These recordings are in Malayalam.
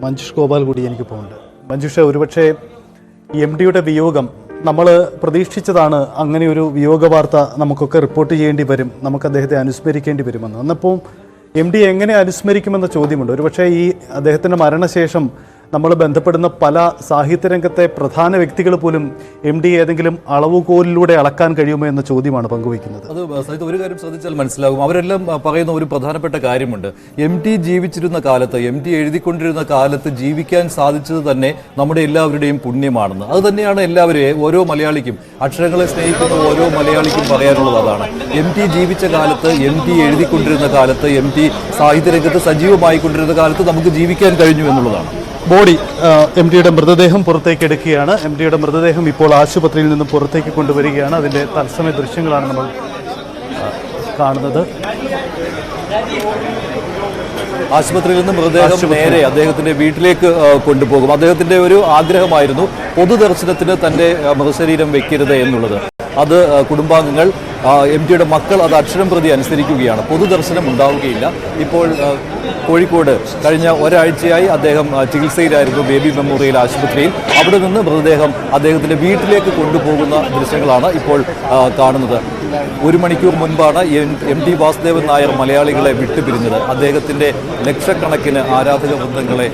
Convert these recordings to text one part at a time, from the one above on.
മഞ്ജുഷ് ഗോപാൽ കൂടി എനിക്കിപ്പോൾ ഉണ്ട്. മഞ്ജുഷ, ഒരുപക്ഷെ MD-യുടെ വിയോഗം നമ്മൾ പ്രതീക്ഷിച്ചതാണ്. അങ്ങനെ ഒരു വിയോഗ വാർത്ത നമുക്കൊക്കെ റിപ്പോർട്ട് ചെയ്യേണ്ടി വരും, നമുക്ക് അദ്ദേഹത്തെ അനുസ്മരിക്കേണ്ടി വരുമെന്ന്. അന്നപ്പോൾ MD എങ്ങനെ അനുസ്മരിക്കുമെന്ന ചോദ്യമുണ്ട്. ഒരുപക്ഷെ ഈ അദ്ദേഹത്തിൻ്റെ മരണശേഷം നമ്മൾ ബന്ധപ്പെടുന്ന പല സാഹിത്യരംഗത്തെ പ്രധാന വ്യക്തികൾ പോലും MD ഏതെങ്കിലും അളവുകോലിലൂടെ അളക്കാൻ കഴിയുമോ എന്ന ചോദ്യമാണ് പങ്കുവയ്ക്കുന്നത്. അത് സഹിത ഒരു കാര്യം ശ്രദ്ധിച്ചാൽ മനസ്സിലാകും. അവരെല്ലാം പറയുന്ന ഒരു പ്രധാനപ്പെട്ട കാര്യമുണ്ട്. MD ജീവിച്ചിരുന്ന കാലത്ത്, MD എഴുതിക്കൊണ്ടിരുന്ന കാലത്ത് ജീവിക്കാൻ സാധിച്ചത് തന്നെ നമ്മുടെ എല്ലാവരുടെയും പുണ്യമാണെന്ന്. അത് തന്നെയാണ് എല്ലാവരെയും, ഓരോ മലയാളിക്കും, അക്ഷരങ്ങളെ സ്നേഹിക്കുന്ന ഓരോ മലയാളിക്കും പറയാനുള്ളത് അതാണ്. MD ജീവിച്ച കാലത്ത്, MD എഴുതിക്കൊണ്ടിരുന്ന കാലത്ത്, MD സാഹിത്യരംഗത്ത് സജീവമായിക്കൊണ്ടിരുന്ന കാലത്ത് നമുക്ക് ജീവിക്കാൻ കഴിഞ്ഞു എന്നുള്ളതാണ്. ബോഡി MD-യുടെ മൃതദേഹം പുറത്തേക്ക് എടുക്കുകയാണ്. MD-യുടെ മൃതദേഹം ഇപ്പോൾ ആശുപത്രിയിൽ നിന്ന് പുറത്തേക്ക് കൊണ്ടുവരികയാണ്. അതിൻ്റെ തത്സമയ ദൃശ്യങ്ങളാണ് നമ്മൾ കാണുന്നത്. ആശുപത്രിയിൽ നിന്ന് മൃതദേഹം നേരെ അദ്ദേഹത്തിന്റെ വീട്ടിലേക്ക് കൊണ്ടുപോകും. അദ്ദേഹത്തിന്റെ ഒരു ആഗ്രഹമായിരുന്നു പൊതുദർശനത്തിന് തന്റെ മൃതശരീരം വെക്കരുത് എന്നുള്ളത്. അത് കുടുംബാംഗങ്ങൾ, MD-യുടെ മക്കൾ അത് അക്ഷരം പ്രതി അനുസരിക്കുകയാണ്. പൊതുദർശനം ഉണ്ടാവുകയില്ല. ഇപ്പോൾ കോഴിക്കോട് കഴിഞ്ഞ ഒരാഴ്ചയായി അദ്ദേഹം ചികിത്സയിലായിരുന്നു ബേബി മെമ്മോറിയൽ ആശുപത്രിയിൽ. അവിടെ നിന്ന് മൃതദേഹം അദ്ദേഹത്തിന്റെ വീട്ടിലേക്ക് കൊണ്ടുപോകുന്ന ദൃശ്യങ്ങളാണ് ഇപ്പോൾ കാണുന്നത്. 1 മണിക്കൂർ മുൻപാണ് MT വാസുദേവൻ നായർ മലയാളികളെ വിട്ടുപിരിഞ്ഞത്. അദ്ദേഹത്തിന്റെ ലക്ഷക്കണക്കിന് ആരാധക വൃന്ദങ്ങളെ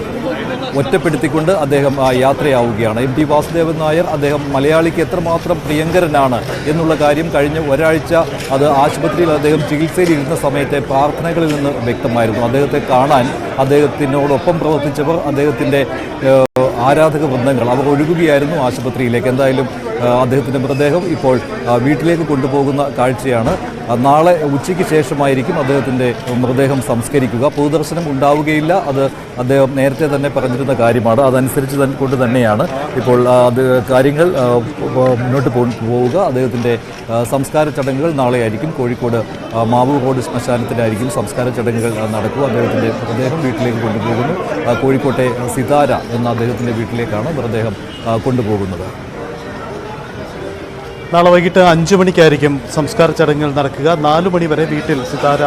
ഒറ്റപ്പെടുത്തിക്കൊണ്ട് അദ്ദേഹം യാത്രയാവുകയാണ്. MT വാസുദേവൻ നായർ അദ്ദേഹം മലയാളിക്ക് എത്രമാത്രം പ്രിയങ്കരനാണ് എന്നുള്ള കാര്യം കഴിഞ്ഞ ഒരാഴ്ച അത് ആശുപത്രിയിൽ അദ്ദേഹം ചികിത്സയിലിരുന്ന സമയത്തെ പ്രാർത്ഥനകളിൽ നിന്ന് വ്യക്തമായിരുന്നു. അദ്ദേഹത്തെ കാണാൻ അദ്ദേഹത്തിനോടൊപ്പം പ്രവർത്തിച്ചവർ, അദ്ദേഹത്തിൻ്റെ ആരാധക വൃന്ദങ്ങൾ അവർ ഒഴുകുകയായിരുന്നു ആശുപത്രിയിലേക്ക്. എന്തായാലും അദ്ദേഹത്തിൻ്റെ മൃതദേഹം ഇപ്പോൾ വീട്ടിലേക്ക് കൊണ്ടുപോകുന്ന കാഴ്ചയാണ്. നാളെ ഉച്ചയ്ക്ക് ശേഷമായിരിക്കും അദ്ദേഹത്തിൻ്റെ മൃതദേഹം സംസ്കരിക്കുക. പൊതുദർശനം ഉണ്ടാവുകയില്ല, അത് അദ്ദേഹം നേരത്തെ തന്നെ പറഞ്ഞിരുന്ന കാര്യമാണ്. അതനുസരിച്ച് കൊണ്ട് തന്നെയാണ് ഇപ്പോൾ അത് കാര്യങ്ങൾ മുന്നോട്ട് പോവുക. അദ്ദേഹത്തിൻ്റെ സംസ്കാര ചടങ്ങുകൾ നാളെയായിരിക്കും. കോഴിക്കോട് മാവൂർ റോഡ് ശ്മശാനത്തിലായിരിക്കും സംസ്കാര ചടങ്ങുകൾ നടക്കുക. അദ്ദേഹത്തിൻ്റെ മൃതദേഹം വീട്ടിലേക്ക് കൊണ്ടുപോകുന്നു. കോഴിക്കോട്ടെ സിതാര എന്ന അദ്ദേഹത്തിൻ്റെ വീട്ടിലേക്കാണ് മൃതദേഹം കൊണ്ടുപോകുന്നത്. നാളെ വൈകിട്ട് 5 മണിക്കായിരിക്കും സംസ്കാര ചടങ്ങുകൾ നടക്കുക. 4 മണി വരെ സിതാര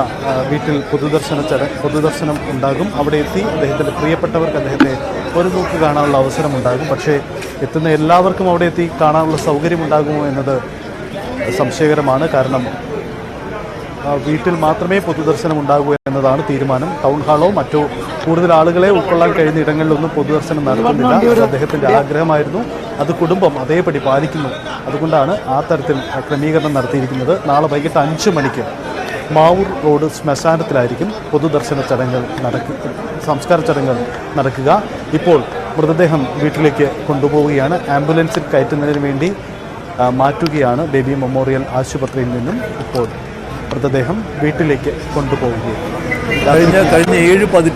വീട്ടിൽ പൊതുദർശനം ഉണ്ടാകും. അവിടെ എത്തി അദ്ദേഹത്തിൻ്റെ പ്രിയപ്പെട്ടവർക്ക് അദ്ദേഹത്തെ ഒരു നോക്ക് കാണാനുള്ള അവസരം ഉണ്ടാകും. പക്ഷേ എത്തുന്ന എല്ലാവർക്കും അവിടെ എത്തി കാണാനുള്ള സൗകര്യം ഉണ്ടാകുമോ എന്നത് സംശയകരമാണ്. കാരണം വീട്ടിൽ മാത്രമേ പൊതുദർശനം ഉണ്ടാകൂ എന്നതാണ് തീരുമാനം. ടൗൺ ഹാളോ മറ്റോ കൂടുതൽ ആളുകളെ ഉൾക്കൊള്ളാൻ കഴിയുന്ന ഇടങ്ങളിലൊന്നും പൊതുദർശനം നടത്തുന്നില്ല. അത് അദ്ദേഹത്തിൻ്റെ ആഗ്രഹമായിരുന്നു. അത് കുടുംബം അതേപടി പാലിക്കുന്നു. അതുകൊണ്ടാണ് ആ തരത്തിൽ ക്രമീകരണം നടത്തിയിരിക്കുന്നത്. നാളെ വൈകിട്ട് 5 മണിക്ക് മാവൂർ റോഡ് ശ്മശാനത്തിലായിരിക്കും പൊതുദർശന ചടങ്ങുകൾ സംസ്കാര ചടങ്ങുകൾ നടക്കുക. ഇപ്പോൾ മൃതദേഹം വീട്ടിലേക്ക് കൊണ്ടുപോവുകയാണ്. ആംബുലൻസിൽ കയറ്റുന്നതിന് വേണ്ടി മാറ്റുകയാണ്. ബേബി മെമ്മോറിയൽ ആശുപത്രിയിൽ നിന്നും ഇപ്പോൾ മൃതദേഹം വീട്ടിലേക്ക് കൊണ്ടുപോവുകയാണ്. കഴിഞ്ഞ 7 പതിറ്റാണ്ട്